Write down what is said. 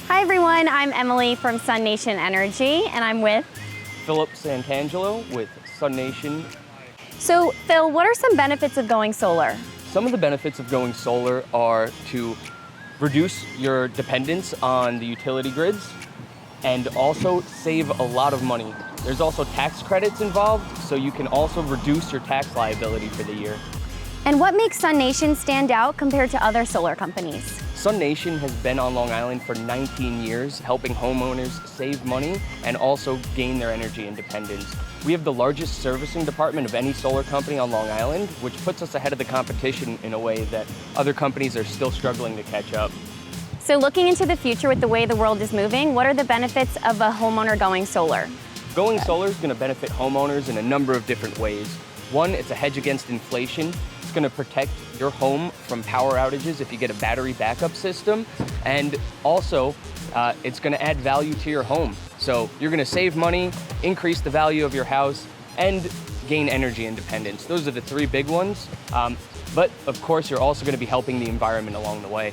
Hi everyone, I'm Emily from SUNation Energy, and I'm with Philip Santangelo with SUNation. So Phil, what are some benefits of going solar? Some of the benefits of going solar are to reduce your dependence on the utility grids and also save a lot of money. There's also tax credits involved, so you can also reduce your tax liability for the year. And what makes SUNation stand out compared to other solar companies? SUNation has been on Long Island for 19 years, helping homeowners save money and also gain their energy independence. We have the largest servicing department of any solar company on Long Island, which puts us ahead of the competition in a way that other companies are still struggling to catch up. So looking into the future with the way the world is moving, what are the benefits of a homeowner going solar? Going solar is going to benefit homeowners in a number of different ways. One, it's a hedge against inflation. It's going to protect your home from power outages if you get a battery backup system. And also, it's going to add value to your home. So you're going to save money, increase the value of your house, and gain energy independence. Those are the three big ones. But of course, you're also going to be helping the environment along the way.